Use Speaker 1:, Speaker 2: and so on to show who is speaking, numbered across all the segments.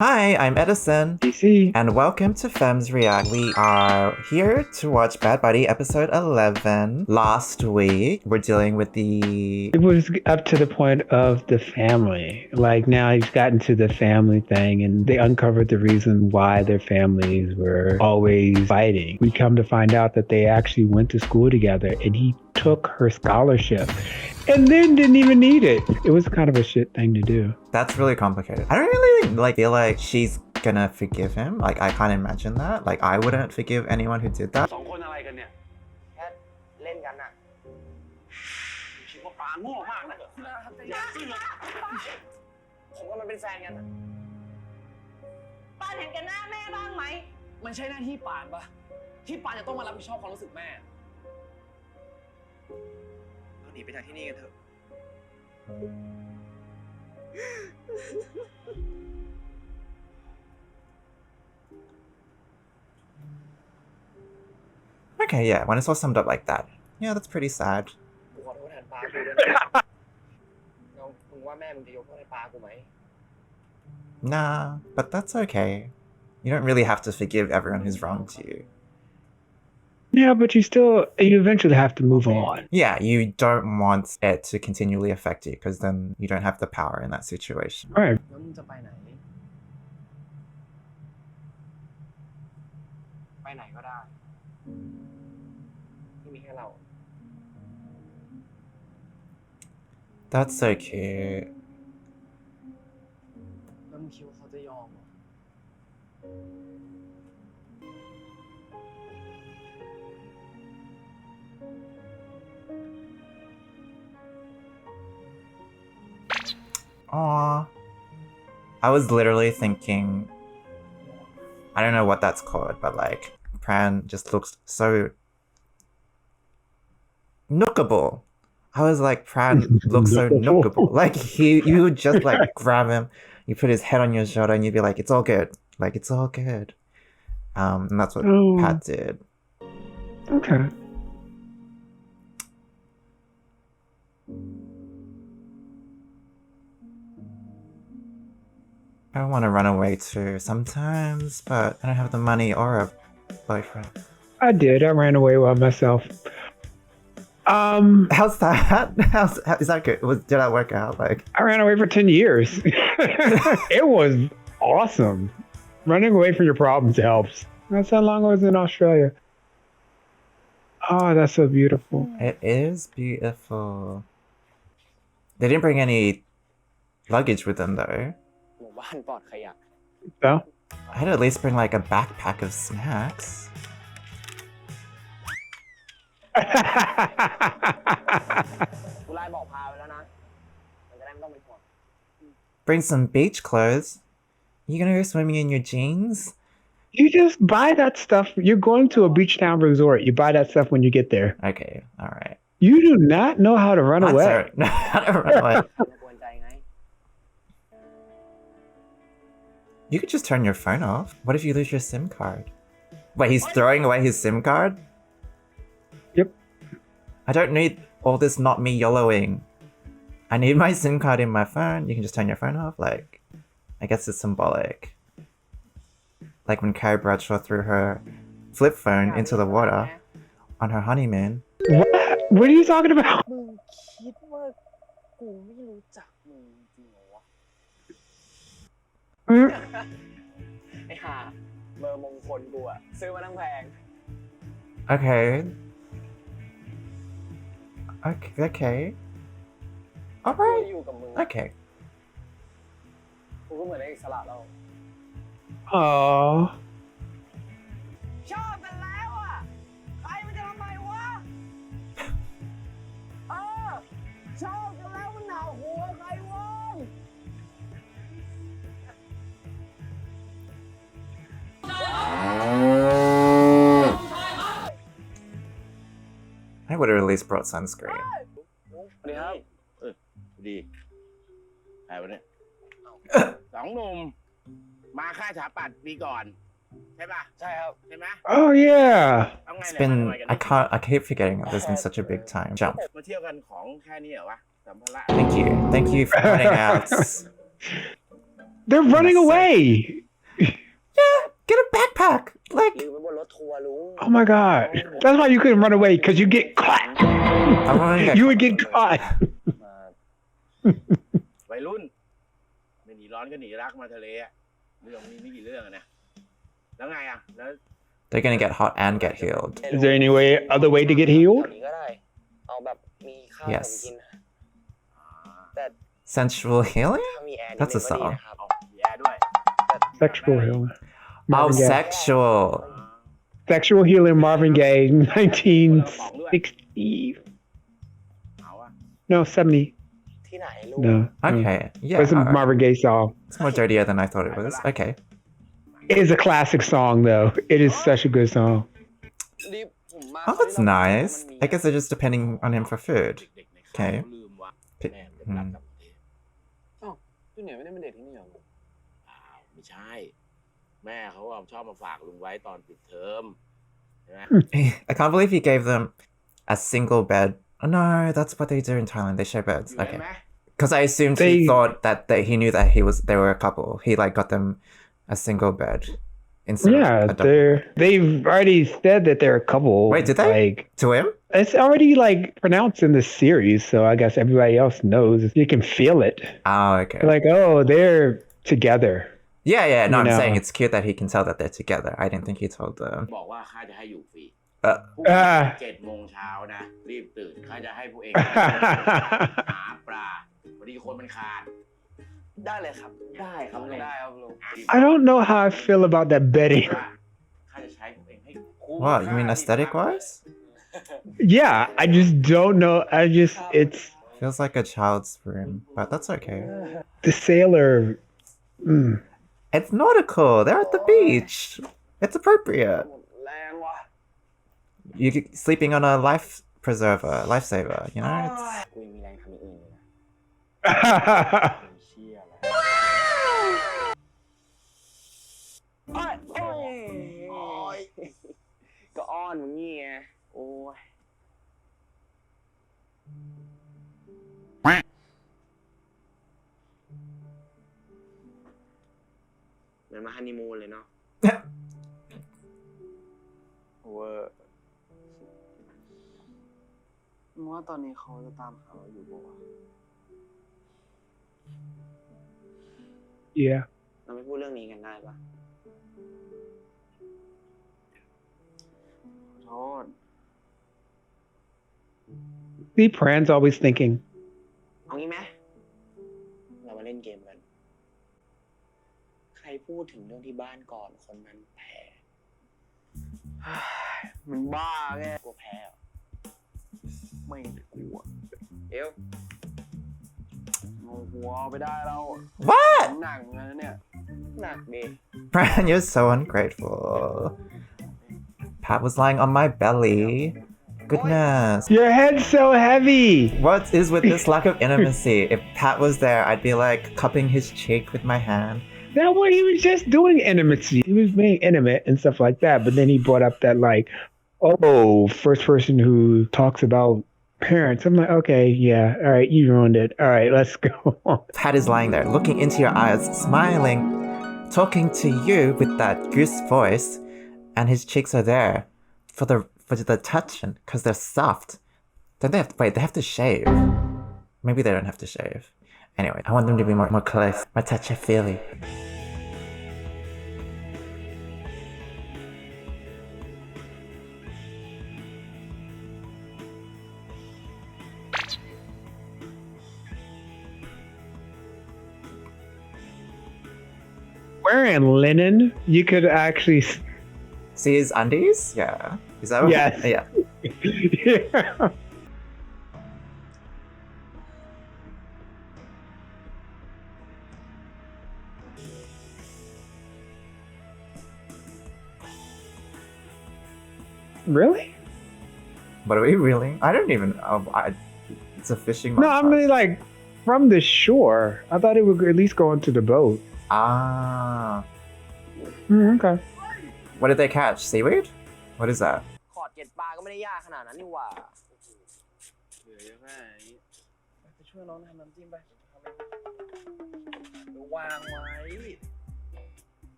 Speaker 1: Hi, I'm Edison,
Speaker 2: DC.
Speaker 1: and welcome to Femmes React. We are here to watch Bad Buddy episode 11. Last week, we're dealing with the...
Speaker 2: It was up to the point of the family. Like now he's gotten to the family thing and they uncovered the reason why their families were always fighting. We come to find out that they actually went to school together and he took her scholarship and then didn't even need it. It was kind of a shit thing to do.
Speaker 1: That's really complicated. I don't really feel like she's gonna forgive him. Like, I can't imagine that. Like, I wouldn't forgive anyone who did that.
Speaker 3: สองคนอะไรกันเนี่ยแค่เล่นกันน่ะคิดว่าปาโง่มากนะผมกับมันเป็นแฟนกันนะ
Speaker 4: ปานเห็นแกันหน้าแม่บ้างไหม
Speaker 3: มันใช่หน้าที่ปานปะที่ปานจะต้องมารับผิดชอบความรู้สึกแม่เราหนีไปจากที่นี่กันเถอะ
Speaker 1: Okay, yeah, when it's all summed up like that. Yeah, that's pretty sad.
Speaker 3: กูขอโทษแทนปากูด้วยนะน้องมึงว่าแม่มึงจะยกโทษให้ปากูไหม
Speaker 1: Nah, but that's okay. You don't really have to forgive everyone who's wronged you.
Speaker 2: Yeah, but you eventually have to move on.
Speaker 1: Yeah, you don't want it to continually affect you because then you don't have the power in that situation.
Speaker 2: All right.
Speaker 3: แล้วมึงจะไปไหนไปไหนก็ได้ที่มีแค่เรา
Speaker 1: That's so cute.
Speaker 3: แล้วมึงคิดว่าเขาจะยอมเหรอ
Speaker 1: Aww. I was literally thinking, I don't know what that's called, but like, Pran just looks so nookable. I was like, Pran looks so nookable. Like, you would just like grab him, you put his head on your shoulder, and you'd be like, it's all good. Like, it's all good. And that's what Pat did.
Speaker 2: Okay.
Speaker 1: I want to run away too sometimes, but I don't have the money or a boyfriend.
Speaker 2: I did. I ran away by myself.
Speaker 1: How's that? Is that good? Did that work out? Like,
Speaker 2: I ran away for 10 years. It was awesome. Running away from your problems helps. That's how long I was in Australia. Oh, that's so beautiful.
Speaker 1: it is beautiful. They didn't bring any luggage with them though.
Speaker 3: หมู่บ้านปลอดขยะ
Speaker 2: So,
Speaker 1: I'd at least bring like a backpack of snacks.
Speaker 3: กูไลน์บอกพาไปแล้วนะมันจะได้ไม่ต้องเป็นห่วง
Speaker 1: Bring some beach clothes. You gonna go swimming in your jeans?
Speaker 2: you just buy that stuff. You're going to a beach town resort. You buy that stuff when you get there.
Speaker 1: Okay, alright.
Speaker 2: You do not know how to run away.
Speaker 1: Sorry. No, I don't run away.
Speaker 3: ไม่กวนใจไง
Speaker 1: You could just turn your phone off. What if you lose your SIM card? Wait, he's throwing away his SIM card?
Speaker 2: Yep.
Speaker 1: I don't need all this not me YOLOing. I need my SIM card in my phone. You can just turn your phone off. Like, I guess it's symbolic. Like when Carrie Bradshaw threw her flip phone into the water on her honeymoon.
Speaker 2: What are you talking about?
Speaker 3: มึงคิดว่ากูไม่รู้จักมึงจริงเหรอวะ ไอ้ห่าเบอร์มงคลกูอะซื้อมาตั้งแพง
Speaker 1: Okay. Okay.
Speaker 3: กู
Speaker 1: Alright.
Speaker 3: อยู่กับมึง
Speaker 1: Okay.
Speaker 3: กูก็เหมือนไอ้อิสระเรา
Speaker 2: Oh.
Speaker 3: ชอบกันแล้วอ่ะใครมันจะทำไมวะชอบกันแล้วมันหนาวหัวใครวะ
Speaker 1: I would have at least brought sunscreen.
Speaker 3: สวัสดีครับ
Speaker 5: ดีใครวะเนี่ยสองหนุ่มมาค่าฉาปัดปีก่อน ใช่ป่ะ
Speaker 3: ใช่ครับ
Speaker 5: ใช่ไหม
Speaker 2: Oh, yeah.
Speaker 5: เอาไง
Speaker 1: It's
Speaker 5: เนี่ย
Speaker 1: been
Speaker 5: มาทำไมกัน
Speaker 1: I keep forgetting that there's been such a big time jump.
Speaker 5: มาเที่ยวกันของแค่นี้เหรอวะสัมภาระ
Speaker 1: Thank you for pointing out.
Speaker 2: They're running
Speaker 1: That's
Speaker 2: away.
Speaker 1: Yeah, get a backpack. Like,
Speaker 3: ลืมไว้บนรถทัวร์ลุง
Speaker 2: Oh my god. That's why you couldn't run away, because you get caught.
Speaker 1: I wanna get
Speaker 2: You would get caught.
Speaker 3: มา
Speaker 5: วัยรุ่นไม่หนีร้อนก็หนีรักมาทะเลอะเรื่องมีไม่กี่เรื่องอะนะแล้วไงอะแล้ว
Speaker 1: they're gonna get hot and get healed.
Speaker 2: Is there any other way to get
Speaker 3: แถ
Speaker 2: healed?
Speaker 3: วนี้ก็ได้ เอาแบบมีข้าว
Speaker 1: Yes
Speaker 3: ผมกินนะแต่
Speaker 1: Sensual healing?
Speaker 3: ถ้ามีแอร์นิด
Speaker 1: That's
Speaker 3: นึ
Speaker 1: a
Speaker 3: งก็ดี
Speaker 1: song.
Speaker 3: นะครับ
Speaker 5: เอามีแอร์ด้วย
Speaker 2: Sexual healing.
Speaker 1: Oh,
Speaker 2: Marvin Gaye.
Speaker 1: sexual.
Speaker 2: Sexual healing, Marvin Gaye, 1960.
Speaker 5: เอาอะ
Speaker 2: No, 70.
Speaker 3: ที่ไหนลุง
Speaker 2: No.
Speaker 1: Okay, yeah.
Speaker 2: It's a Marvin Gaye song.
Speaker 1: It's more dirtier than I thought it was. Okay.
Speaker 2: It is a classic song, though. It is such a good song.
Speaker 3: รีบผมมา
Speaker 1: Oh, that's nice. I guess they're just depending on him for food.
Speaker 5: เด็กๆในค่าย
Speaker 1: Okay.
Speaker 5: เขาลืมว่า
Speaker 1: Pi-
Speaker 5: แม่มันจะรับกลับกรุงเทพ
Speaker 3: อ้าวจูเนียร์ไม่ได้เป็นเด็กที่นี่เหรอลุง
Speaker 5: อ้าวไม่ใช่ แม่เขาชอบมาฝากลุงไว้ตอนปิดเทอมใช่ไหม
Speaker 1: I can't believe he gave them a single bed. Oh, no, that's what they do in Thailand. They share beds.
Speaker 5: อยู่เห็
Speaker 1: Okay.
Speaker 5: นไหม
Speaker 1: Because I assumed he
Speaker 2: They-
Speaker 1: thought that he knew that they were a couple. He like got them a single bed instead
Speaker 2: Yeah,
Speaker 1: of a double.
Speaker 2: they've already said that they're a couple.
Speaker 1: Wait, did they?
Speaker 2: Like,
Speaker 1: To him?
Speaker 2: it's already like pronounced in the series, so I guess everybody else knows. You can feel it.
Speaker 1: Oh, okay.
Speaker 2: Like, oh, they're together.
Speaker 1: Yeah, no,
Speaker 2: You
Speaker 1: I'm
Speaker 2: know.
Speaker 1: saying it's cute that he can tell that they're together. I didn't think he told them.
Speaker 5: บอกว่าข้าจะให้อยู่ฟรี
Speaker 1: Uh,
Speaker 5: พรุ่งนี้7 โมงเช้านะ รีบตื่นข้าจะให้พวกเองหาปลาพอดีคนมันขาด
Speaker 3: ได้เลยครับ ได้ครับลุงได้ครับลุง
Speaker 2: I don't know how I feel about that bedding.
Speaker 5: ข้าจะใช้พวกเองให้คุ้ม
Speaker 1: what? You mean aesthetic wise?
Speaker 2: Yeah, I just don't know. It's
Speaker 1: Feels like a child's room, but that's okay.
Speaker 2: the sailor.
Speaker 1: It's nautical. They're at the beach. It's appropriate.
Speaker 3: แรงว่ะ
Speaker 1: You sleeping on a lifesaver. You know. It's...
Speaker 3: กูยังมีแรงทำอย่างอื่นเลยนะเชี่ยแล้วโอ้ยก็อ้อนมึงงี้ไงโอ้ยเหมือนมาฮันนีมูนเลยเนาะเวอร์มึงว่าตอนนี้เขาจะตามหาเราอยู่ปะวะ
Speaker 2: Yeah.
Speaker 3: เราไม่พูดเรื่องนี้กันได้ปะขอโทษ
Speaker 2: See, Pran's always thinking.
Speaker 3: เอางี้ไหมเรามาเล่นเกมกัน ใครพูดถึงเรื่องที่บ้านก่อนคนนั้นแพ้ มันบ้าแกกลัวแพ้เหรอไม่กลัวเอวเอาหัวเอาไปได้แล้ว
Speaker 1: What?
Speaker 3: หนักเหมือนกันนะเนี่ย หนักดิ
Speaker 1: Brian, you're so ungrateful. Pat was lying on my belly. Goodness.
Speaker 2: Your head's so heavy.
Speaker 1: What is with this lack of intimacy? If Pat was there, I'd be like cupping his cheek with my hand.
Speaker 2: That way he was just doing intimacy. He was being intimate and stuff like that. But then he brought up that like, oh, first person who talks about parents. I'm like, okay, yeah, all right, you ruined it. All right, let's go.
Speaker 1: Pat is lying there, looking into your eyes, smiling, talking to you with that goose voice, and his cheeks are there for the touching because they're soft. Don't they have they have to shave? Maybe they don't have to shave. Anyway, I want them to be more close, more touchy-feely.
Speaker 2: Wearing linen, you could actually.
Speaker 1: See his undies? Yeah. Is that what?
Speaker 2: Yes.
Speaker 1: Yeah.
Speaker 2: Yeah. Really?
Speaker 1: But are we really? I don't even. It's a fishing.
Speaker 2: No, I
Speaker 1: montage.
Speaker 2: mean like from the shore. I thought it would at least go into the boat.
Speaker 1: Ah.
Speaker 2: Okay.
Speaker 1: What did they catch? Seaweed? What is that?
Speaker 3: ขอดเก็ดปลาก็ไม่ได้ยากขนาดนั้นนี่หว่า
Speaker 5: เหลือเยอะแค่ไหน
Speaker 3: ไปช่วยน้องทำน้ำจิ้มไปทำเอง
Speaker 6: วางไว้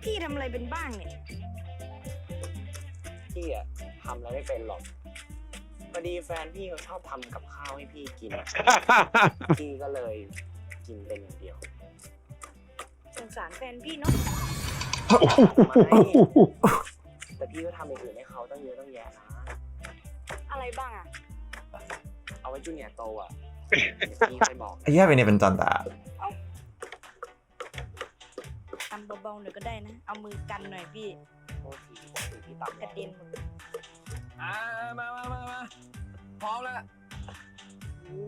Speaker 4: พี่ทำอะไรเป็นบ้างเนี่ย
Speaker 3: พี่อะทำอะไรไม่เป็นหรอกพอดีแฟนพี่เขาชอบทำกับข้าวให้พี่กิน พี่ก็เลยกินเป็นอย่างเดียว
Speaker 4: สงสารแฟนพี่เนาะ
Speaker 3: แต่พี่ก็ทำอย่างอื่นให้เขาตั้งเยอะตั้งแยะนะ
Speaker 4: อะไรบ้างอะ
Speaker 3: เอาไว้จูเนียร์โตอ่ะเดี๋ยวพี่ไปบอก
Speaker 1: You haven't even done that.
Speaker 4: ทำเบาๆหน่อยก็ได้นะ เอามือกันหน่อยพี่
Speaker 3: โทษทีผมถือพี่ตับ
Speaker 4: กระเด็นหมดเลย
Speaker 6: มาพร้อมแล้ว
Speaker 4: โอ้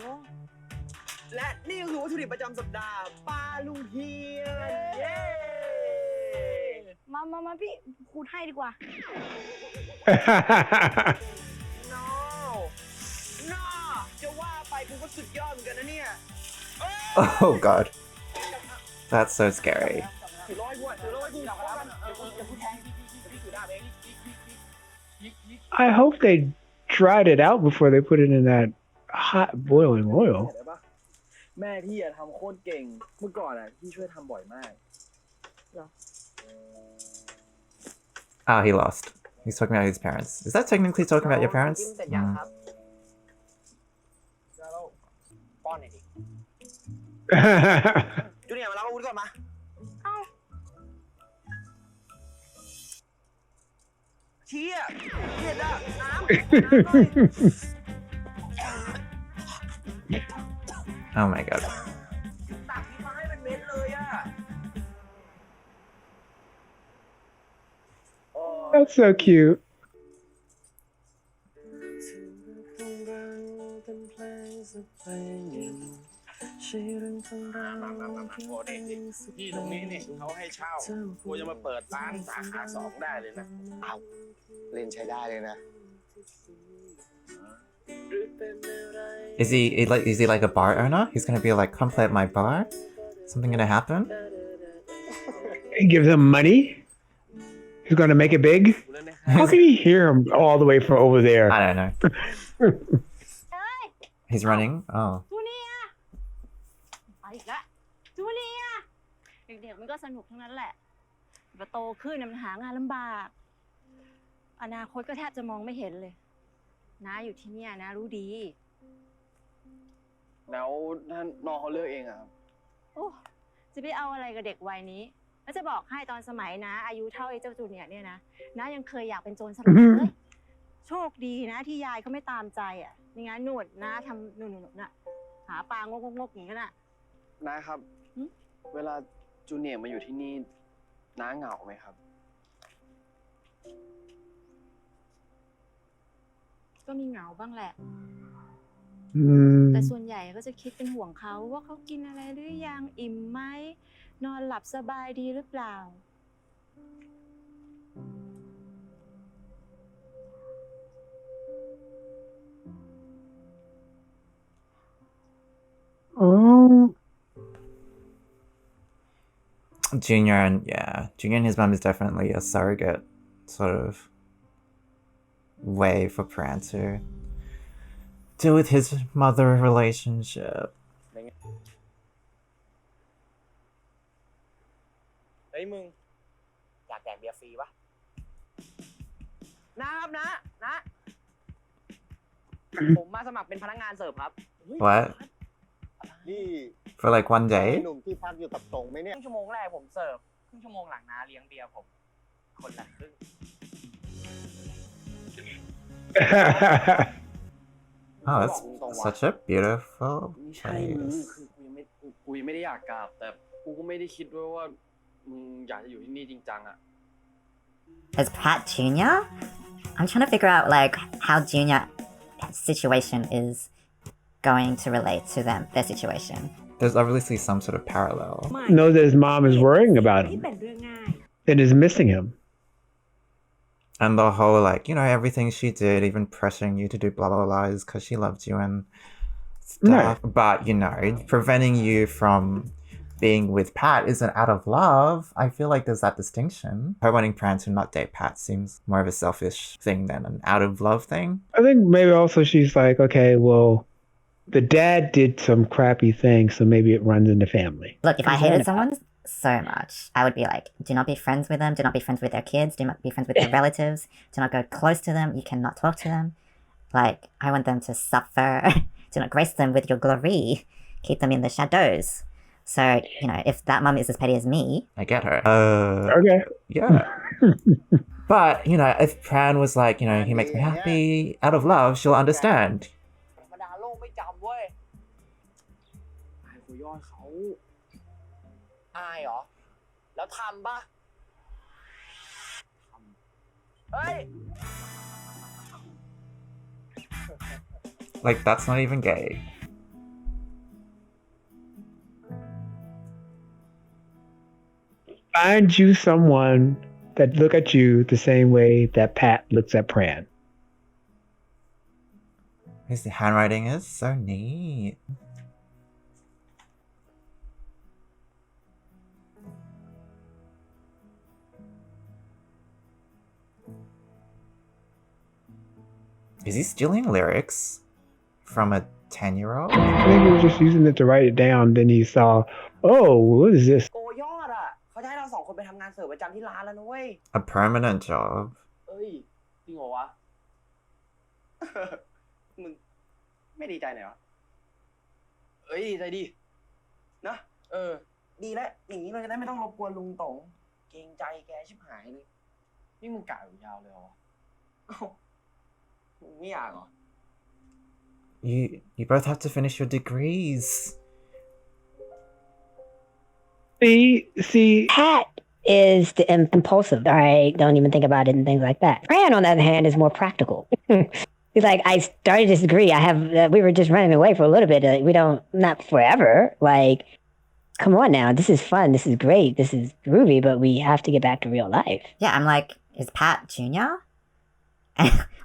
Speaker 6: และนี่ก็คือวัตถุดิบประจำสัปดาห์ปลาลุงเฮียนเย้
Speaker 4: มาพี่คูณให้ดีกว่า
Speaker 6: น้อจะว่าไปกูก็สุดยอดเหมือนกันนะเนี่ย
Speaker 1: Oh god. That's so scary.
Speaker 6: ถือร้อยกูถือร้อยกูเดี๋ยวกูแทงพี่ถือดาบเอง
Speaker 2: I hope they dried it out before they put it in that hot boiling oil.
Speaker 6: เห็นปะแม่พี่อะทำโคตรเก่ง เมื่อก่อนอะพี่ช่วยทำบ่อยมาก
Speaker 1: Oh, he lost. He's talking about his parents. Is that technically talking about your parents?
Speaker 3: จิ้มเสร็จยังครับป้อนหน่อยดิจูเนียร์มารับอาวุธก่อนมา
Speaker 4: เอ้า
Speaker 6: เชี่ยเผ็ดอะน้ำ
Speaker 1: Oh my god.
Speaker 6: ตักมาให้เป็นเม็ดเลยอะ
Speaker 2: That's so cute.
Speaker 5: มาโอ้นี่ที่ตรงนี้นี่เขาให้เช่ากูจะมาเปิดร้านสาขา2ได้เลยนะ
Speaker 3: เอาเล่นใช้ได้เลยนะ
Speaker 1: Is he like a bar owner? He's gonna be like, come play at my bar? Something gonna happen?
Speaker 2: He gives him money. He's gonna make it big.
Speaker 5: กูเล่นได้
Speaker 2: How can he hear him all the way from over there?
Speaker 1: I don't know. He's running. Oh.
Speaker 4: จูเนียร์ไปอีกแล้วจูเนียร์เด็กๆมันก็สนุกทั้งนั้นแหละพอโตขึ้นน่ะมันหางานลำบาก อนาคตก็แทบจะมองไม่เห็นเลยน้าอยู่ที่เนี่ยนะรู้ดี
Speaker 6: แล้วท่านน้องเขาเลือกเองอะครับ
Speaker 4: โอ้จะไปเอาอะไรกับเด็กวัยนี้ แล้วจะบอกให้ตอนสมัยนะอายุเท่าไอ้เจ้าจูเนียร์เนี่ยนะน้ายังเคยอยากเป็นโจรสลัดเลยโชคดีนะที่ยายเขาไม่ตามใจอ่ะไม่งั้นหนวดน้าทำหนุ่นๆน่ะหาปลางกๆอย่างนั้นน่ะ
Speaker 6: นะครับ เวลาจูเนียร์มาอยู่ที่นี่น้าเหงาไหมครับ
Speaker 4: ก็มีเหงาบ้างแหละ
Speaker 2: Mm.
Speaker 4: แต่ส่วนใหญ่ก็จะคิดเป็นห่วงเขาว่าเขากินอะไรหรือยังอิ่มไหมนอนหลับสบายดีหรือเปล่า
Speaker 2: Oh.
Speaker 1: Junior and his mom is definitely a surrogate sort of way for Pran to deal with his mother relationship.
Speaker 3: เฮ้ยมึง อยากแดกเบียร์ฟรีปะ
Speaker 6: นะครับนะ
Speaker 3: ผมมาสมัครเป็นพนักงานเสิร์ฟครับ
Speaker 1: What?
Speaker 3: นี่
Speaker 1: For like one day?
Speaker 3: หนุ่มที่พักอยู่กับตรงไหมเนี่ยครึ่งชั่วโมงแรกผมเสิร์ฟครึ่งชั่วโมงหลังน้าเลี้ยงเบียร์ผม คนละครึ่ง
Speaker 1: Oh, that's such a beautiful
Speaker 6: ไม่ใช่มึง
Speaker 1: place.
Speaker 6: คือกูยังไม่ได้อยากกลับ แต่กูก็ไม่ได้คิดด้วยว่ามึงอยากจะอยู่ที่นี่จริงจังอะ
Speaker 7: As Pat Jr., I'm trying to figure out like how Junior situation is going to relate to their situation.
Speaker 1: There's obviously some sort of parallel.
Speaker 2: Knows that his mom is worrying about
Speaker 4: นี่
Speaker 2: him
Speaker 4: เป็นเรื่องง่าย
Speaker 2: and is missing him.
Speaker 1: And the whole, like, you know, everything she did, even pressuring you to do blah, blah, blah, is because she loved you and stuff. But, you know, preventing you from being with Pat isn't out of love. I feel like there's that distinction. Her wanting Pran to not date Pat seems more of a selfish thing than an out of love thing.
Speaker 2: I think maybe also she's like, okay, well, the dad did some crappy things, so maybe it runs in the family.
Speaker 7: Look, if I
Speaker 2: Is
Speaker 7: hated
Speaker 2: that-
Speaker 7: someone so much, I would be like, do not be friends with them, do not be friends with their kids, do not be friends with their relatives, do not go close to them, you cannot talk to them. Like, I want them to suffer. Do not grace them with your glory. Keep them in the shadows. So, you know, if that mum is as petty as me,
Speaker 1: I get her.
Speaker 2: Okay.
Speaker 1: Yeah. But, you know, if Pran was like, you know, he makes me happy out of love, she'll understand.
Speaker 3: ธรรมดาโลกไม่จำเว้ย
Speaker 6: ไอ้กูยอดเขา
Speaker 3: อายเหรอ แล้วทำปะเฮ้ย
Speaker 1: Like, that's not even gay.
Speaker 2: Find you someone that look at you the same way that Pat looks at Pran.
Speaker 1: His handwriting is so neat. Is he stealing lyrics from a 10-year-old?
Speaker 2: I think he was just using it to write it down. Then he saw, oh, what is this?
Speaker 3: โกยอดอ่ะ เขาจะให้เราสองคนไปทำงานเสิร์ฟประจำที่ร้านแล้วนะเว้ย
Speaker 1: A permanent job.
Speaker 6: เอ้ย จริงเหรอวะ
Speaker 3: มึงไม่ดีใจหน่อยวะ
Speaker 6: เอ้ยดีใจดิ
Speaker 3: นะ
Speaker 6: เออ
Speaker 3: ดีแล้ว อย่างนี้เราจะได้ไม่ต้องรบกวนลุงต๋อง เกรงใจแกชิบหายเลย
Speaker 6: นี่มึงกะอยู่ยาวเลยเหรอ
Speaker 3: เอ้ามึงไม่อยากเหรอ
Speaker 1: You both have to finish your degrees.
Speaker 2: See,
Speaker 8: Pat is the impulsive. All right, don't even think about it and things like that. Fran, on the other hand, is more practical. He's like, I started this degree. We were just running away for a little bit. We don't, not forever. Like, come on now. This is fun. This is great. This is groovy, but we have to get back to real life.
Speaker 7: yeah, I'm like, is Pat Jr.?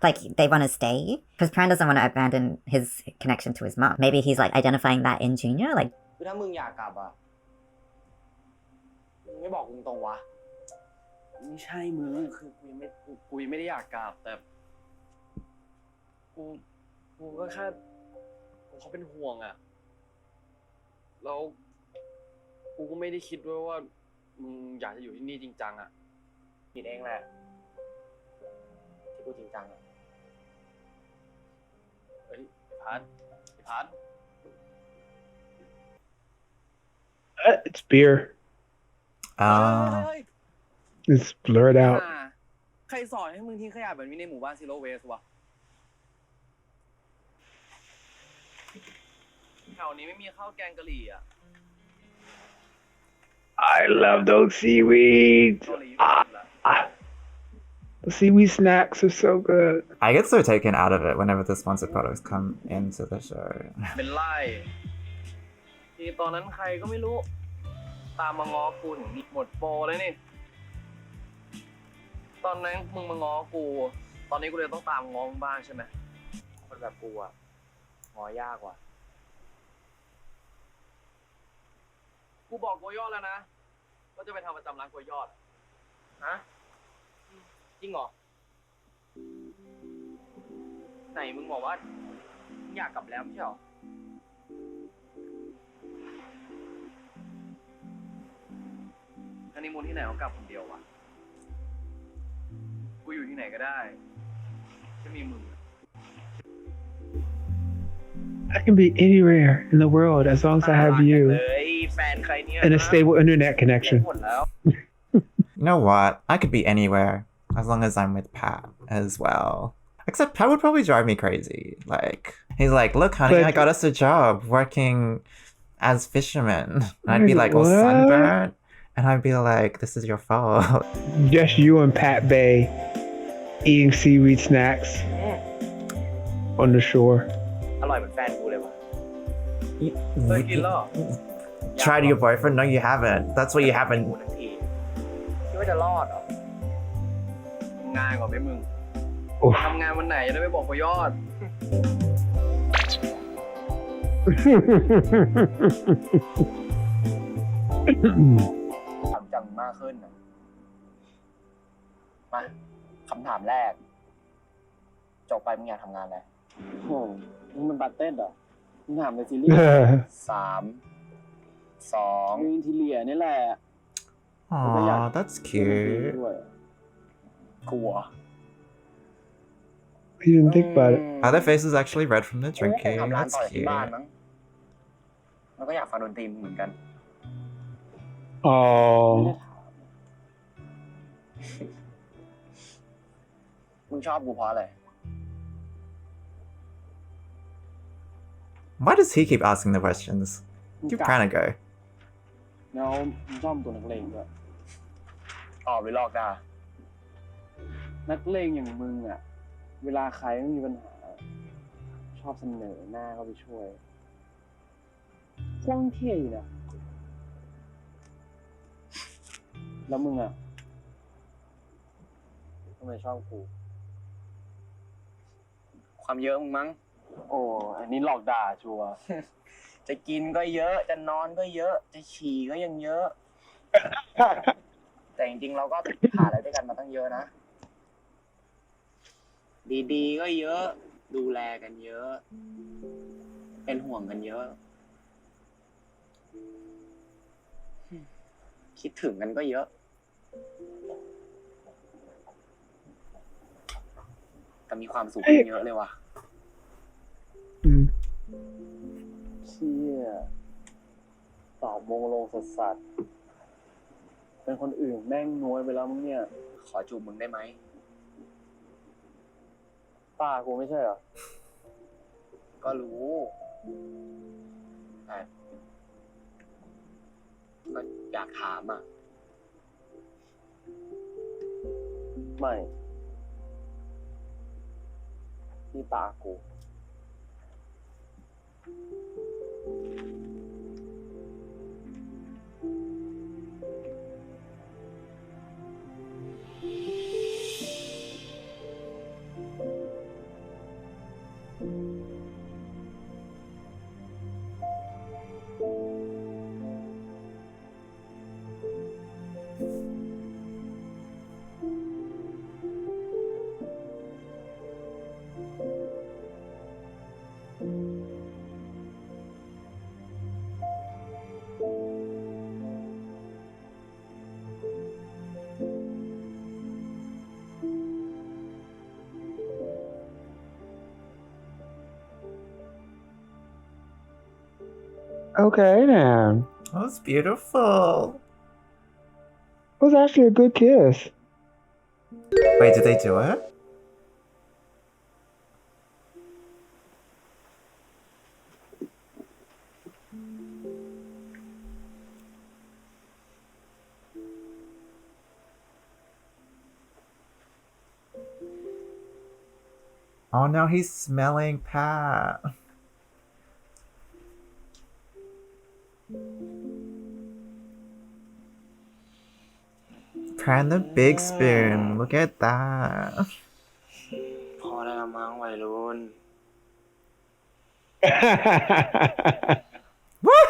Speaker 7: Like, they want to stay? Because Pran doesn't want to abandon his connection to his mom. Maybe he's like identifying that in Junior. Like,
Speaker 3: คือถ้ามึงอยากกลับอ่ะ มึงไม่บอกลุงตรงวะ
Speaker 6: ไม่ใช่มึงคือกูยังไม่ได้อยากกลับแต่กูก็แค่เขาเป็นห่วงอะแล้วกูก็ไม่ได้คิดด้วยว่ามึงอยากจะอยู่ที่นี่จริงจังอะ
Speaker 3: ผิดเองแหละ ที่กูจริงจังอะ
Speaker 6: เฮ้ยพัด
Speaker 2: it's beer.
Speaker 3: เฮ้ย
Speaker 2: It's blurred out.
Speaker 6: ใครสอนให้มึงทิ้งขยะแบบนี้ในหมู่บ้านซีโร่เวสวะแถวนี้ไม่มีข้าวแกงกะหรี่อ่ะ
Speaker 2: I love those seaweeds.
Speaker 6: เกาหลีอยู่ละ
Speaker 2: The seaweed snacks are so good.
Speaker 1: I get so taken out of it whenever the sponsored products come into the show.
Speaker 6: เป็นไล่ทีตอนนั้นใครก็ไม่รู้ ตามมาง้อกูถึงหมดโปรเลยนี่ ตอนนั้นมึงมาง้อกู ตอนนี้กูเลยต้องตามง้อมึงบ้างใช่ไหม
Speaker 3: คนแบบกูอ่ะงอยากว่ะ
Speaker 6: กูบอกกล้วยยอดแล้วนะว่าจะไปทำประจำร้านกล้วยยอด
Speaker 3: ฮะ จริงเหรอ ไหนมึงบอกว่ามึงอยากกลับแล้วไม่ใช่เหรอ
Speaker 6: ฮันนีมูนที่ไหนเขากลับคนเดียววะ กูอยู่ที่ไหนก็ได้จะมีมึง
Speaker 2: I can be anywhere in the world as long as I have
Speaker 3: เล
Speaker 2: you
Speaker 3: ยแฟนใครเนี่ย
Speaker 2: and a stable internet
Speaker 3: เห็น
Speaker 2: connection.
Speaker 3: หมดแล้ว
Speaker 1: You know what? I could be anywhere as long as I'm with Pat as well. Except Pat would probably drive me crazy. Like, he's like, look, honey,
Speaker 2: But-
Speaker 1: I got us a job working as fishermen. And I'd be like, all
Speaker 2: What?
Speaker 1: sunburnt. And I'd be like, this is your fault.
Speaker 2: Just you and Pat Bay eating seaweed snacks on the shore.
Speaker 3: อร่อยเหมือนแฟนกูเลยวะ
Speaker 6: เคยกินแล้วเหรอ
Speaker 1: Tried your boyfriend? No, you haven't. That's what you
Speaker 3: กู
Speaker 1: haven't.
Speaker 3: ทั้งทีคิดว่าจะรอดเหรอ
Speaker 6: ทำงานก่อนไหมมึง
Speaker 2: Oof.
Speaker 6: ทำงานวันไหนจะได้ไม่บอกกล้วยยอด
Speaker 3: ทำจังมากขึ้นนะมาคำถามแรก จบไปมึงอยากทำงานอะไร
Speaker 6: โอ้มึงเป็นบาร์เต้นเหรอ มึงถามในซีรีส์
Speaker 3: 3 2
Speaker 6: อินทีเลียนี่แหละ
Speaker 1: Aw, that's
Speaker 6: เล่นดนตรี
Speaker 1: cute.
Speaker 6: ด้วย
Speaker 3: กลัว
Speaker 2: You didn't think about it.
Speaker 1: Are their faces actually red from the
Speaker 3: กูก็คง
Speaker 1: drinking?
Speaker 3: ทำร้าน
Speaker 1: That's
Speaker 3: ต่อที่
Speaker 1: cute.
Speaker 3: บ้านมั้งแล้วก็อยากฟังดนตรีมึงเหมือนกัน
Speaker 2: Oh,
Speaker 3: มึงชอบกูเพราะอะไร
Speaker 1: Why does he keep asking the questions?
Speaker 6: มึง
Speaker 1: Give
Speaker 6: กะ
Speaker 1: Pran a go.
Speaker 6: แล้วมึงชอบตัวนักเลงด้วย
Speaker 3: ตอบหรือหลอกด่า
Speaker 6: นักเลงอย่างมึงอ่ะ เวลาใครไม่มีปัญหา ชอบเสนอหน้าเข้าไปช่วยช่างเท่อยู่นะ แล้วมึงอ่ะทำไมชอบกู
Speaker 3: ความเยอะมึงมั้ง
Speaker 6: โอ้อันนี้หลอกด่าชัวร์
Speaker 3: จะกินก็เยอะ จะนอนก็เยอะ จะฉี่ก็ยังเยอะ แต่จริงๆเราก็ผ่านอะไรด้วยกันมาตั้งเยอะนะ ดีๆก็เยอะ ดูแลกันเยอะ เป็นห่วงกันเยอะ คิดถึงกันก็เยอะ แต่มีความสุขกันเยอะเลยว่ะ
Speaker 2: mm.
Speaker 6: เชี่ยตอบมงลงสัสๆเป็นคนอื่นแม่งน้อยไปแล้วมึงเนี่ย
Speaker 3: ขอจูบมึงได้ไหม
Speaker 6: ป้ากูไม่ใช่เหรอ
Speaker 3: ก็รู้แต่ก็อยากถามอ่ะ
Speaker 6: ไม่นี่ตากู
Speaker 2: Okay, then.
Speaker 1: That was beautiful.
Speaker 2: It was actually a good kiss.
Speaker 1: Wait, did they do it? Oh, now he's smelling Pat. Pran the big spoon. Look at that.
Speaker 3: พอได้ละมั้งวัยรุ่น
Speaker 1: What?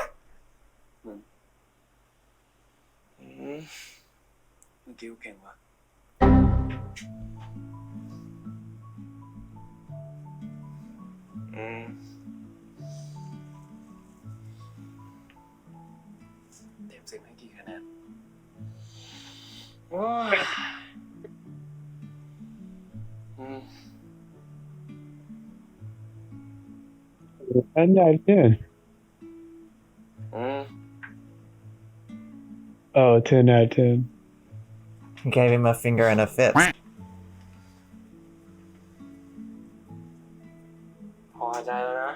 Speaker 3: มึงคิวเก่งวะ
Speaker 6: เต็ม10ให้กี่คะแนน
Speaker 3: โอ้ย
Speaker 2: 10 out of 10. Oh, 10 out of 10.
Speaker 1: Gave him a finger and a fist.
Speaker 3: พอใจแล้วนะ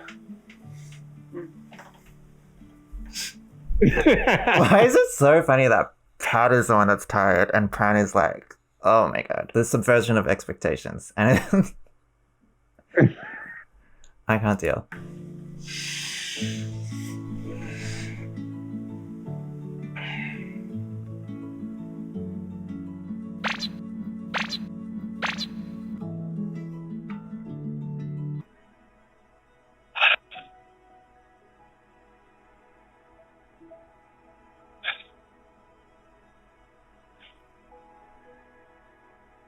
Speaker 1: Why is it so funny that Pat is the one that's tired and Pran is like, oh my god, the subversion of expectations. And I can't deal.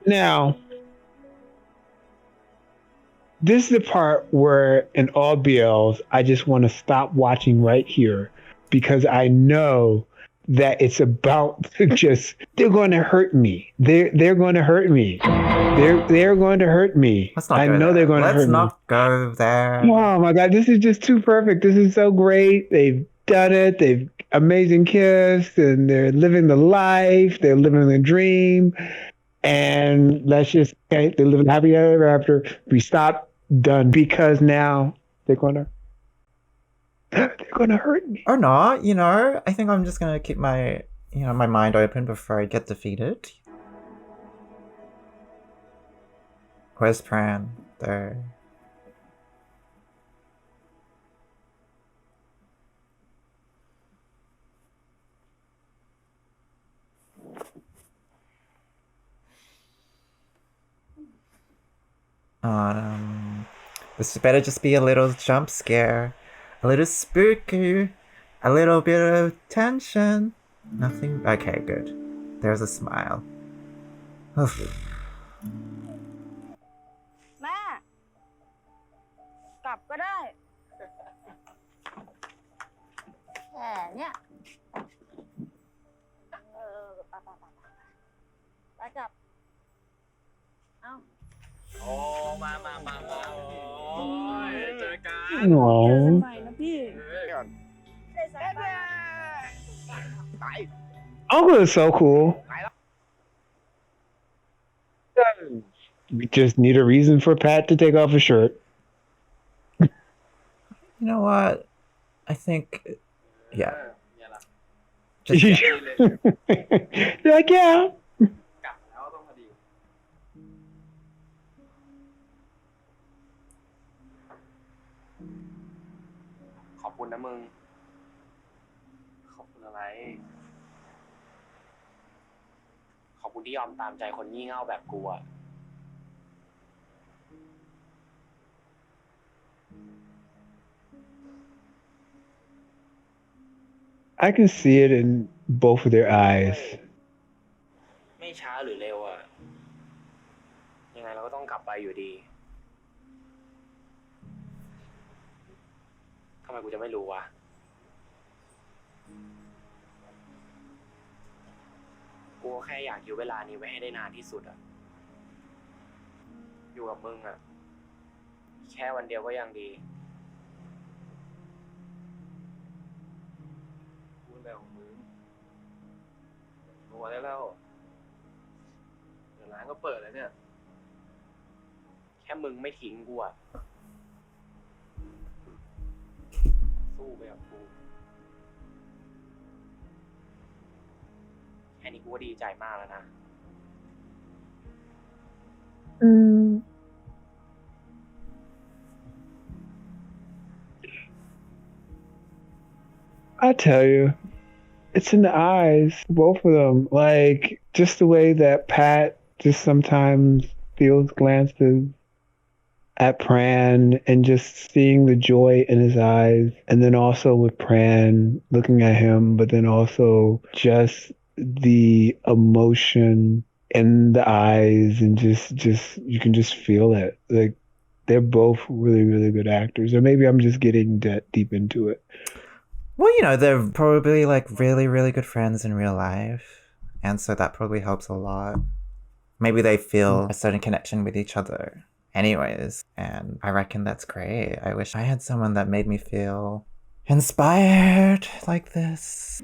Speaker 2: Now, This is the part where in all BLs, I just want to stop watching right here because I know that it's about to just they're going to hurt me. They're going to hurt me. They're going to hurt me.
Speaker 1: Let's not
Speaker 2: I
Speaker 1: go
Speaker 2: know
Speaker 1: there.
Speaker 2: they're going to hurt
Speaker 1: Let's
Speaker 2: me.
Speaker 1: not go there.
Speaker 2: Oh my god, this is just too perfect. This is so great. They've done it. They've amazing kiss and they're living the life. They're living the dream. And let's just okay, they're living happy ever after. We stop, done because now they're gonna hurt me.
Speaker 1: Or not, you know. I think I'm just gonna keep my my mind open before I get defeated. Where's Pran? There. This better just be a little jump scare, a little spooky, a little bit of tension. Nothing. Okay, good. There's a smile.
Speaker 4: แม่ กลับก็ได้ แค่เนี่ยไปกลับ เอ้า
Speaker 3: โอ้มาโอ้ยเจอกัน
Speaker 2: Aww.
Speaker 4: ใหม่นะพี่เล่นสบาย
Speaker 2: Uncle is so cool. We just need a reason for Pat to take off his shirt.
Speaker 1: You know what? I think, yeah. Just yeah.
Speaker 2: You're like, yeah.
Speaker 6: กลับแล้วต้องพอดีขอบคุณนะมึง ขอบคุณอะไร
Speaker 3: ขอบคุณที่ยอมตามใจคนงี่เง่าแบบกูอะ
Speaker 2: I can see it in both of their eyes.
Speaker 3: ไม่ช้าหรือเร็วอะยังไงเราก็ต้องกลับไปอยู่ดีทำไมกูจะไม่รู้วะกูแค่อยากอยู่เวลานี้ไว้ให้ได้นานที่สุดอะอยู่กับมึงอะแค่วันเดียวก็ยังดี
Speaker 6: พูดอะไรของมึงตัวได้แล้ว เดี๋ยวร้านก็เปิดแล้วเนี่ย
Speaker 3: แค่มึงไม่ทิ้งกูอะสู้ไปกับกูแค่นี้กูก็ดีใจมากแล้วนะ
Speaker 2: I tell you, it's in the eyes, both of them. Like, just the way that Pat just sometimes feels glances at Pran and just seeing the joy in his eyes. And then also with Pran looking at him, but then also just the emotion in the eyes and just you can just feel it. Like, they're both really, really good actors. Or maybe I'm just getting deep into it.
Speaker 1: Well, you know, they're probably like really, really good friends in real life. And so that probably helps a lot. Maybe they feel a certain connection with each other. Anyways, and I reckon that's great. I wish I had someone that made me feel inspired like this.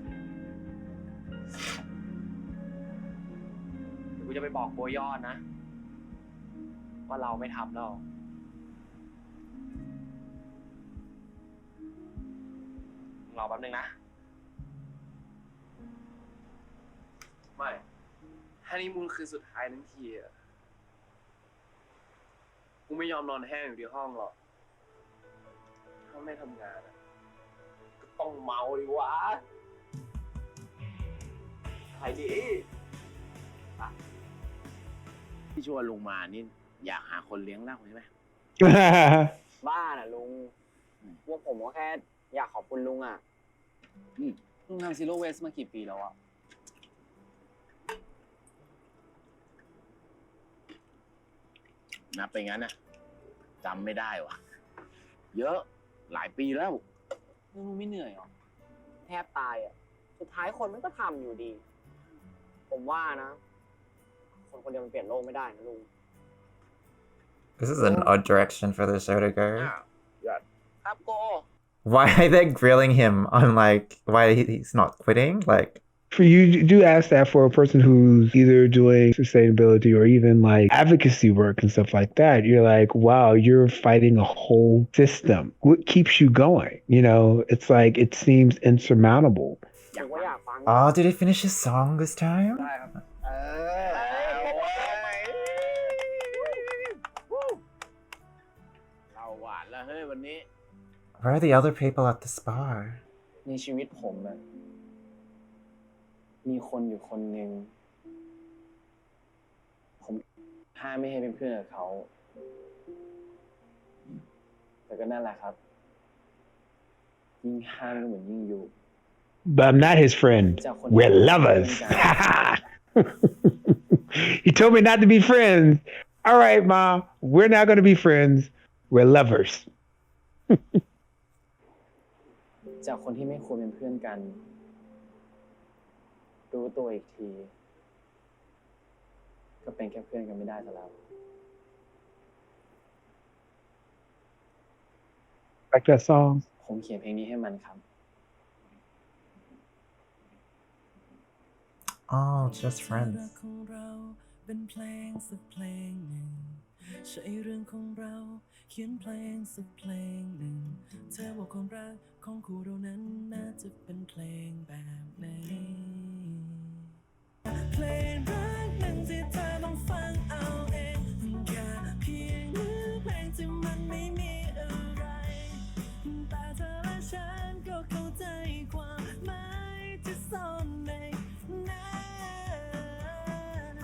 Speaker 3: กูจะไปบอกบัวยอดนะ ว่าเราไม่ทำแล้วรอแป๊บนึงนะ
Speaker 6: ไม่ฮันนีมูนคือสุดท้ายทั้งทีอะกูไม่ยอมนอนแห้งอยู่ที่ห้องหรอก ถ้าไม่ทำงานอะก็ต้องเมาดิวะใครดี
Speaker 5: ที่ชวนลุงมานี่อยากหาคนเลี้ยงเหล้าใช่ไหม
Speaker 3: บ้าน่ะลุง พวกผมก็แค่อยากขอบคุณลุงอ่ะ
Speaker 6: ลุงทำซีโร่เวสมากี่ปีแล้วอะ
Speaker 5: นับไปงั้นนะ จำไม่ได้ว่ะ เยอะหลายปีแล้ว
Speaker 6: มึงไม่เหนื่อยหรอ
Speaker 3: แทบตายอ่ะ สุดท้ายคนมันก็ทำอยู่ดี ผมว่านะ คนคนเดียวมันเปลี่ยนโลกไม่ได้นะลุง
Speaker 1: This is an odd direction for the show to go.
Speaker 3: ครับโก
Speaker 1: Why are they grilling him on like why he's not quitting? Like,
Speaker 2: For you do ask that for a person who's either doing sustainability or even like advocacy work and stuff like that. You're like, wow, you're fighting a whole system. What keeps you going? You know, it's like it seems insurmountable.
Speaker 3: อยากว่าอยากฟัง
Speaker 1: oh, did he finish his song this time?
Speaker 6: ได้ครับ
Speaker 5: เราหวานแล้วเฮ้ยวันนี้
Speaker 1: Where are the other people at this bar?
Speaker 6: ในชีวิตผมอะมีคนอยู่คนหนึ่งผมห้ามไม่ให้เป็นเพื่อนกับเขา แต่ก็นั่นแหละครับ ยิ่งห้ามก็เหมือนยิ่งอยู่
Speaker 2: But I'm not his friend. We're lovers. He told me not to be friends. All right, Mom, we're not going to be friends. We're lovers.
Speaker 6: จากคนที่ไม่ควรเป็นเพื่อนกัน รู้ตัวอีกที ก็เป็นแค่เพื่อนกันไม่ได้ซะแล้ว
Speaker 2: Like that song?
Speaker 6: ผมเขียนเพลงนี้ให้มันครับ
Speaker 1: Oh, just friends.
Speaker 9: ของเราเป็นเพลงสักเพลงหนึ่งใช่เรื่องของเราเขียนเพลงสักเพลงหนึ่งเธอบอกความรักของคู่เรานั้นน่าจะเป็นเพลงแบบไหนเพลงรักนั้นที่เธอต้องฟังเอาเองแค่เพียงเนื้อเพลงที่มันไม่มีอะไรแต่เธอและฉันก็เข้าใจความหมายที่ซ่อนในนั้น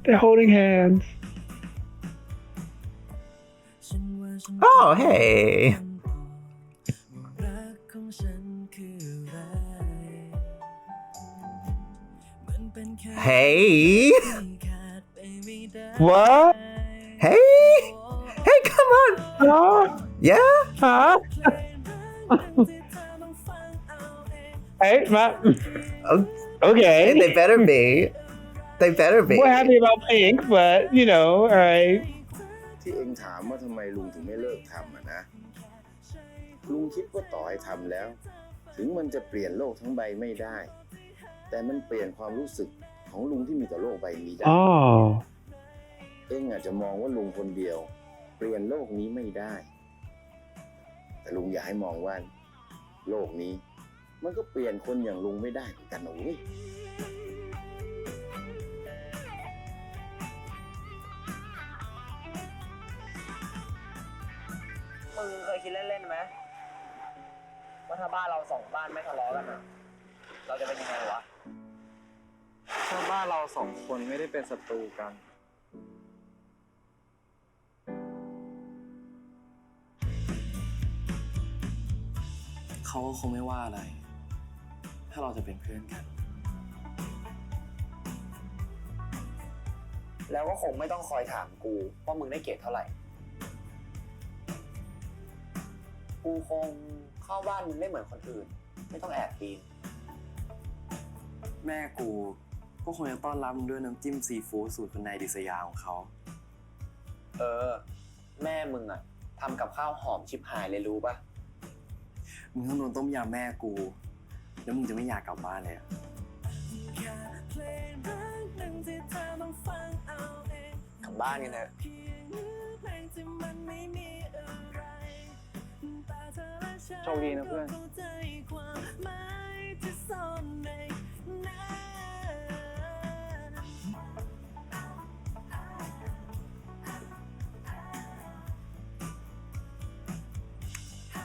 Speaker 2: They're holding hands.
Speaker 1: Oh, hey. Hey.
Speaker 2: What?
Speaker 1: Hey. Hey, come on.
Speaker 2: Huh?
Speaker 1: Yeah?
Speaker 2: Huh? Hey, okay.
Speaker 1: They better be. They better be.
Speaker 2: We're happy about Pink, but you know, all right.
Speaker 5: ที่เองถามว่าทำไมลุงถึงไม่เลิกทำนะ ลุงคิดว่าต่อให้ทำแล้ว ถึงมันจะเปลี่ยนโลกทั้งใบไม่ได้ แต่มันเปลี่ยนความรู้สึกของลุงที่มีต่อโลกใบนี้ได้
Speaker 2: Oh.
Speaker 5: เองอาจจะมองว่าลุงคนเดียว เปลี่ยนโลกนี้ไม่ได้ แต่ลุงอยากให้มองว่าโลกนี้ มันก็เปลี่ยนคนอย่างลุงไม่ได้เหมือนกันนะเว้ย
Speaker 3: มึงเคยคิดเล่นๆไหมว่าถ้าบ้านเราสองบ้านไม่ทะเลาะกันอะเราจะเป็นยังไงวะ
Speaker 6: ถ้าบ้านเราสองคนไม่ได้เป็นศัตรูกัน เขาก็คงไม่ว่าอะไร ถ้าเราจะเป็นเพื่อนกัน
Speaker 3: แล้วก็คงไม่ต้องคอยถามกูว่ามึงได้เกรดเท่าไหร่ กูคงเข้าบ้านมึงได้เหมือนคนอื่น ไม่ต้องแอบปีน
Speaker 6: แม่กูก็คงจะต้อนรับมึงด้วยน้ำจิ้มซีฟู้ดสูตรคุณนายดิษยาของเขา
Speaker 3: แม่มึงอะทำกับข้าวหอมชิบหายเลยรู้ปะ
Speaker 6: มึงต้องโดนต้มยำแม่กู แล้วมึงจะไม่อยากกลับบ้านเลยอะ
Speaker 3: กลับบ้านกันเถอะ
Speaker 6: โชคดีนะเพื่อน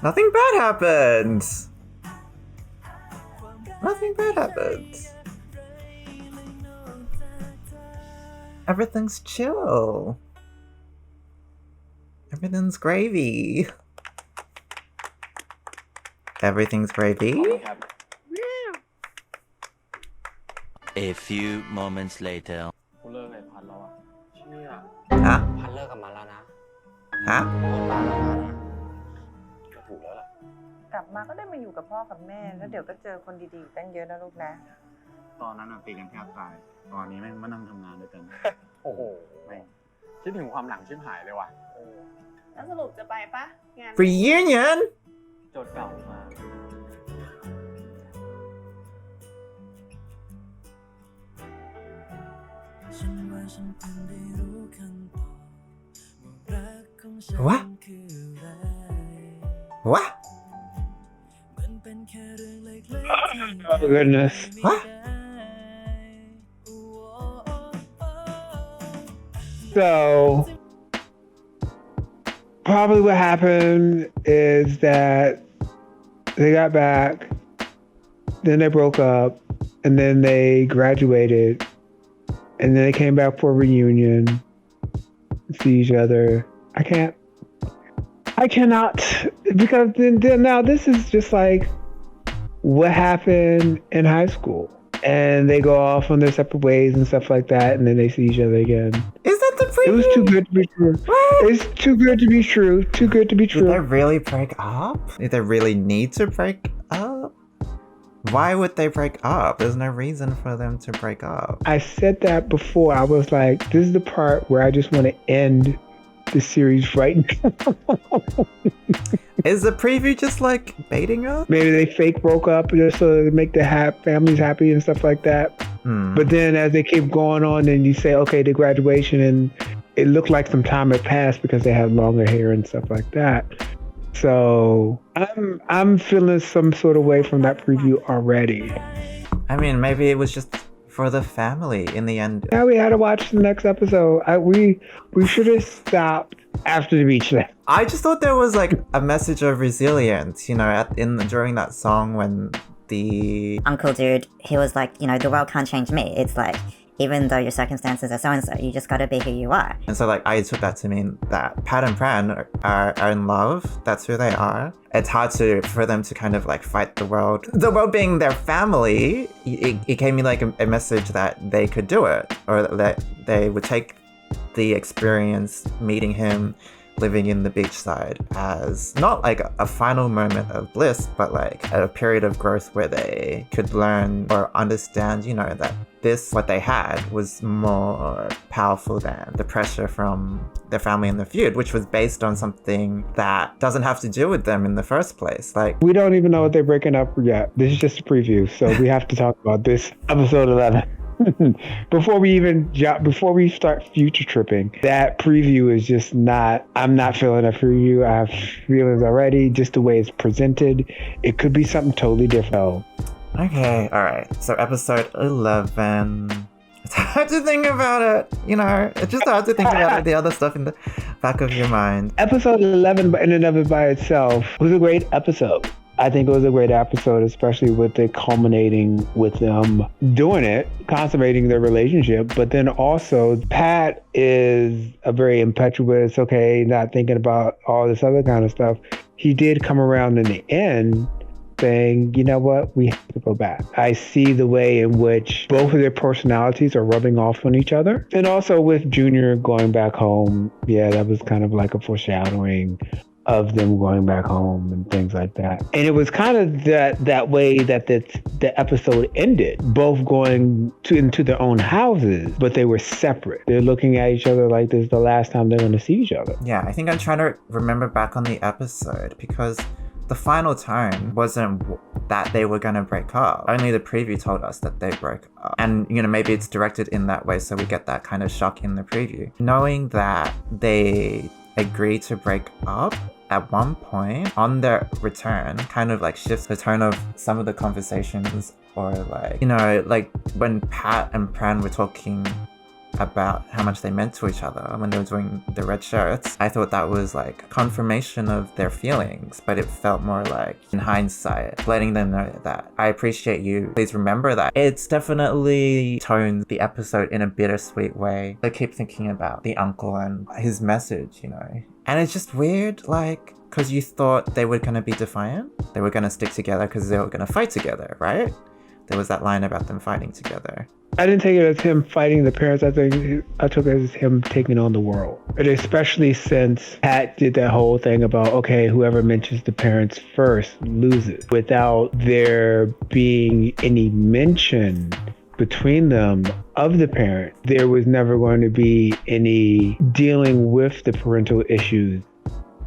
Speaker 1: Nothing bad happened. Nothing bad happened. Everything's chill. Everything's gravy. Everything's gravy.
Speaker 10: A few moments later.
Speaker 6: ผ
Speaker 1: ฮะ
Speaker 3: พันเลิกกับมันแล้วนะ
Speaker 1: ฮะ
Speaker 3: เอาตามมานะก็ถูกแล้วล่ะ
Speaker 10: กลับมาก็ได้มาอยู่กับพ่อกับแม่ แล้วเดี๋ยวก็เจอคนดีๆตั้งเยอะนะลูกนะ
Speaker 11: ตอนนั้นตีกันแทบตาย ตอนนี้แม่งมานั่งทำงานด้วยกัน
Speaker 6: โอ้โหแม่งคิดถึงความหลังชิบหายเลยว่ะ
Speaker 10: แล้วสรุปจะไปปะงาน
Speaker 1: reunion
Speaker 6: โจทย์เก่ามา
Speaker 9: ฉันว่าฉันเพิ่งได้รู้คำตอบว่ารักของฉัน
Speaker 1: What?
Speaker 9: คืออะไร
Speaker 1: What?
Speaker 9: มันเป็นแค่เรื่องเล็กๆที่
Speaker 2: Oh goodness.
Speaker 1: What?
Speaker 2: So probably what happened is that they got back, then they broke up, and then they graduated, and then they came back for a reunion, see each other. I cannot, because then now this is just like what happened in high school. And they go off on their separate ways and stuff like that, and then they see each other again.
Speaker 1: Is that the preview?
Speaker 2: It was too good to be true.
Speaker 1: What?
Speaker 2: It's too good to be true. Too good to be
Speaker 1: Did they
Speaker 2: true.
Speaker 1: really break up? Did they really need to break up? Why would they break up? There's no reason for them to break up.
Speaker 2: I said that before. I was like, this is the part where I just want to end the series right now.
Speaker 1: Is the preview just like baiting us?
Speaker 2: Maybe they fake broke up just so to make their families happy and stuff like that. But then as they keep going on and you say, okay, the graduation, and it looked like some time had passed because they had longer hair and stuff like that. So I'm feeling some sort of way from that preview already.
Speaker 1: I mean, maybe it was just for the family in the end.
Speaker 2: Now we had to watch the next episode. We should have stopped after the beach then.
Speaker 1: I just thought there was like a message of resilience, you know, during that song when the
Speaker 7: Uncle dude, he was like, you know, the world can't change me. It's like, even though your circumstances are so-and-so, you just gotta be who you are.
Speaker 1: And so like I took that to mean that Pat and Pran are in love. That's who they are. It's hard for them to kind of like fight the world. The world being their family, it gave me like a message that they could do it, or that they would take the experience meeting him living in the beachside as not like a final moment of bliss, but like a period of growth where they could learn or understand, you know, that what they had was more powerful than the pressure from their family and the feud, which was based on something that doesn't have to do with them in the first place. Like,
Speaker 2: we don't even know what they're breaking up yet. This is just a preview, so we have to talk about this episode 11. Before we start future tripping, that preview is just I'm not feeling it for you. I have feelings already, just the way it's presented. It could be something totally different.
Speaker 1: Okay, alright. So episode 11. It's hard to think about it, you know. It's just hard to think about the other stuff in the back of your mind.
Speaker 2: Episode 11 in and of it by itself was a great episode. I think it was a great episode, especially with it culminating with them doing it, consummating their relationship. But then also, Pat is a very impetuous, okay, not thinking about all this other kind of stuff. He did come around in the end saying, you know what, we have to go back. I see the way in which both of their personalities are rubbing off on each other. And also with Junior going back home, yeah, that was kind of like a foreshadowing of them going back home and things like that. And it was kind of that way that the episode ended, both going into their own houses, but they were separate. They're looking at each other like this is the last time they're going to see each other.
Speaker 1: Yeah, I think I'm trying to remember back on the episode because the final tone wasn't that they were going to break up. Only the preview told us that they broke up. And, you know, maybe it's directed in that way so we get that kind of shock in the preview. Knowing that they agreed to break up at one point on their return kind of like shifts the tone of some of the conversations, or like, you know, like when Pat and Pran were talking about how much they meant to each other when they were doing the red shirts. I thought that was like confirmation of their feelings, but it felt more like, in hindsight, letting them know that I appreciate you. Please remember that. It's definitely toned the episode in a bittersweet way. I keep thinking about the uncle and his message, you know. And it's just weird, like, because you thought they were going to be defiant. They were going to stick together because they were going to fight together, right? there was that line about them fighting together.
Speaker 2: I didn't take it as him fighting the parents. I took it as him taking on the world. And especially since Pat did that whole thing about, okay, whoever mentions the parents first loses, without there being any mention between them of the parent. There was never going to be any dealing with the parental issues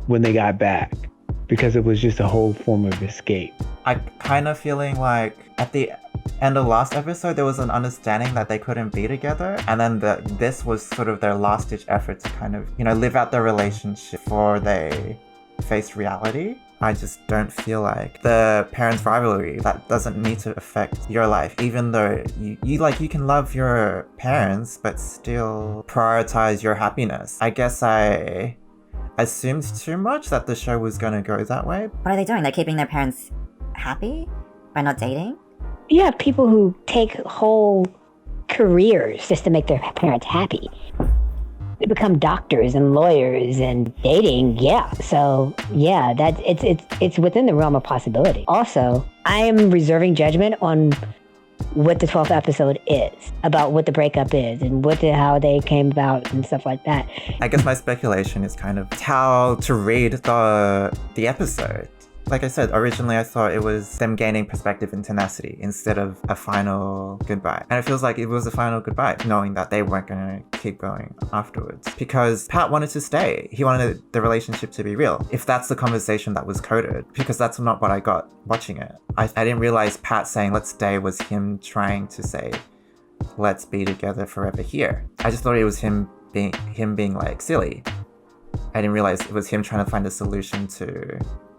Speaker 2: when they got back, because it was just a whole form of escape.
Speaker 1: I kind of feeling like at the end of last episode, there was an understanding that they couldn't be together. And then this was sort of their last ditch effort to kind of, live out their relationship before they face reality. I just don't feel like the parents' rivalry, that doesn't need to affect your life, even though you can love your parents, but still prioritize your happiness. I guess I assumed too much that the show was going to go that way.
Speaker 7: What are they doing? They're keeping their parents happy by not dating?
Speaker 8: You have people who take whole careers just to make their parents happy. They become doctors and lawyers and dating, yeah. So yeah, it's within the realm of possibility. Also, I am reserving judgment on what the 12th episode is, about what the breakup is and how they came about and stuff like that.
Speaker 1: I guess my speculation is kind of how to read the episode. Like I said, originally I thought it was them gaining perspective and tenacity instead of a final goodbye. And it feels like it was a final goodbye, knowing that they weren't going to keep going afterwards. Because Pat wanted to stay. He wanted the relationship to be real. If that's the conversation that was coded, because that's not what I got watching it. I didn't realize Pat saying let's stay was him trying to say let's be together forever here. I just thought it was him being like silly. I didn't realize it was him trying to find a solution to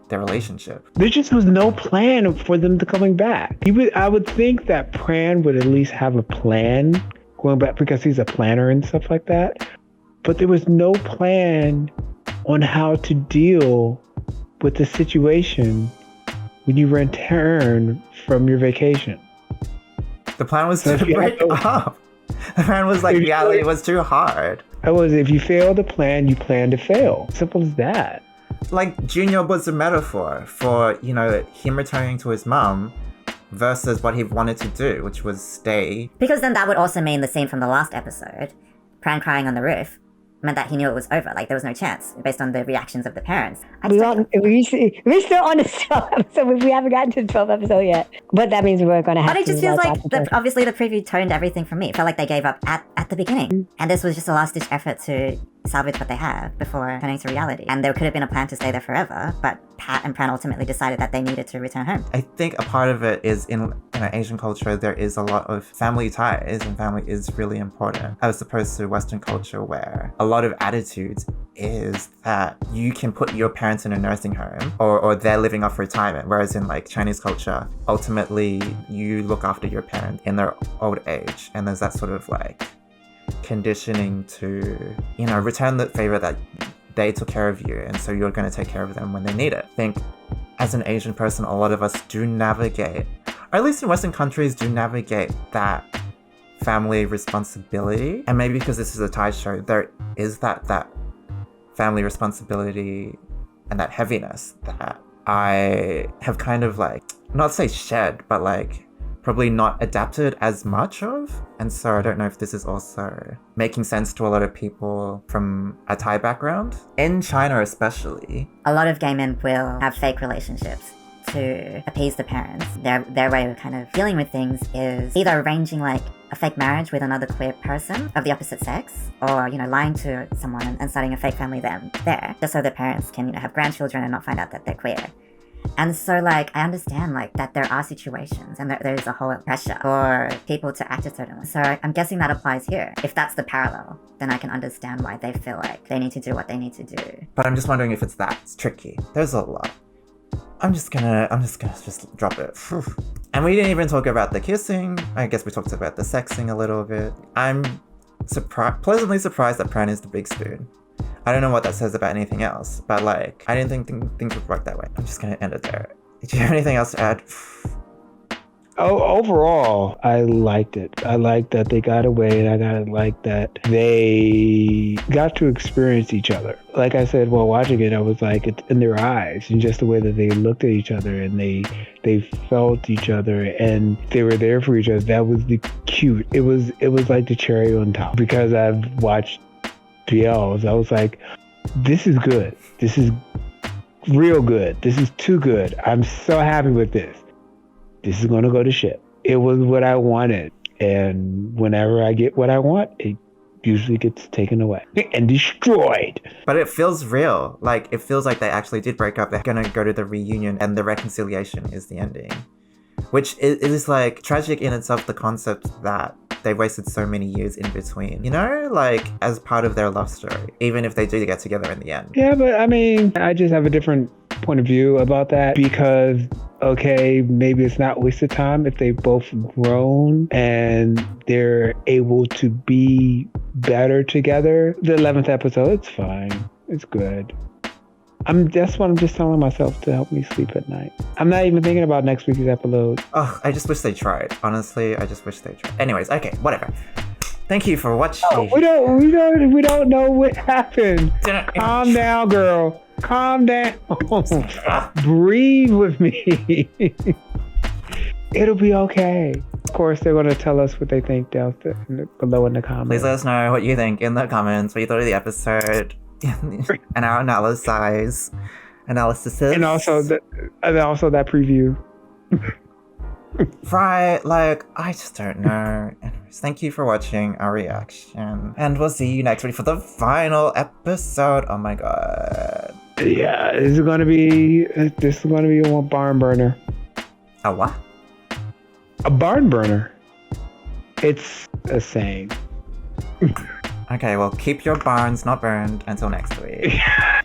Speaker 1: their relationship.
Speaker 2: There just was no plan for them to coming back. I would think that Pran would at least have a plan going back, because he's a planner and stuff like that. But there was no plan on how to deal with the situation when you return from your vacation.
Speaker 1: The plan was to break up. The plan was like reality was too hard.
Speaker 2: If you fail to plan, you plan to fail. Simple as that.
Speaker 1: Like, Junior was a metaphor for, him returning to his mum versus what he wanted to do, which was stay.
Speaker 7: Because then that would also mean the scene from the last episode, Pran crying on the roof, meant that he knew it was over. Like, there was no chance, based on the reactions of the parents.
Speaker 8: We're still on the 12th episode. We haven't gotten to the 12th episode yet. But that means we're going to have to...
Speaker 7: But it just feels like, obviously, the preview toned everything for me. It felt like they gave up at the beginning. Mm-hmm. And this was just a last-ditch effort to salvage what they had before turning to reality. And there could have been a plan to stay there forever, but Pat and Pran ultimately decided that they needed to return home.
Speaker 1: I think a part of it is in Asian culture, there is a lot of family ties, and family is really important, as opposed to Western culture, where a lot of attitudes is that you can put your parents in a nursing home or they're living off retirement, whereas in like Chinese culture, ultimately you look after your parents in their old age, and there's that sort of like conditioning to, return the favor that they took care of you, and so you're going to take care of them when they need it. I think as an Asian person, a lot of us do navigate, or at least in Western countries, do navigate that family responsibility. And maybe because this is a Thai show, there is that family responsibility and that heaviness that I have kind of like, not say shed, but like probably not adapted as much of. And so I don't know if this is also making sense to a lot of people from a Thai background. In China especially,
Speaker 7: a lot of gay men will have fake relationships to appease the parents. Their way of kind of dealing with things is either arranging like a fake marriage with another queer person of the opposite sex, or, lying to someone and starting a fake family there, just so the parents can, have grandchildren and not find out that they're queer. And so, like, I understand, like, that there are situations and there's a whole pressure for people to act a certain way. So I'm guessing that applies here. If that's the parallel, then I can understand why they feel like they need to do what they need to do.
Speaker 1: But I'm just wondering if it's that. It's tricky. There's a lot. I'm just gonna drop it. And we didn't even talk about the kissing. I guess we talked about the sexing a little bit. I'm pleasantly surprised that Pran is the big spoon. I don't know what that says about anything else, but like, I didn't think things would work that way. I'm just gonna end it there. Do you have anything else to add?
Speaker 2: Overall, I liked it. I liked that they got away, and I liked that they got to experience each other. Like I said, while watching it, I was like, it's in their eyes, and just the way that they looked at each other, and they felt each other, and they were there for each other. That was the cute. It was like the cherry on top. Because I've watched BLs, I was like, this is good. This is real good. This is too good. I'm so happy with this. This is going to go to shit. It was what I wanted. And whenever I get what I want, it usually gets taken away and destroyed.
Speaker 1: But it feels real. Like, it feels like they actually did break up. They're gonna go to the reunion and the reconciliation is the ending. Which is like tragic in itself, the concept that they wasted so many years in between, you know, like as part of their love story, even if they do get together in the end.
Speaker 2: Yeah, but I mean, I just have a different point of view about that because, okay, maybe it's not wasted time if they both grown and they're able to be better together. The 11th episode, it's fine. It's good. That's what I'm just telling myself to help me sleep at night. I'm not even thinking about next week's episode.
Speaker 1: Oh, I just wish they tried. Honestly, I just wish they tried. Anyways, okay, whatever. Thank you for watching.
Speaker 2: Oh, we don't know what happened. Calm down, girl. Calm down. Breathe with me. It'll be okay. Of course, they're going to tell us what they think down below in the comments.
Speaker 1: Please let us know what you think in the comments, what you thought of the episode, and our analysis. And also that preview. Right, like, I just don't know. Anyways, thank you for watching our reaction. And we'll see you next week for the final episode. Oh my god.
Speaker 2: Yeah, this is gonna be a barn burner.
Speaker 1: A what?
Speaker 2: A barn burner. It's a saying.
Speaker 1: Okay, well, keep your barns not burned until next week.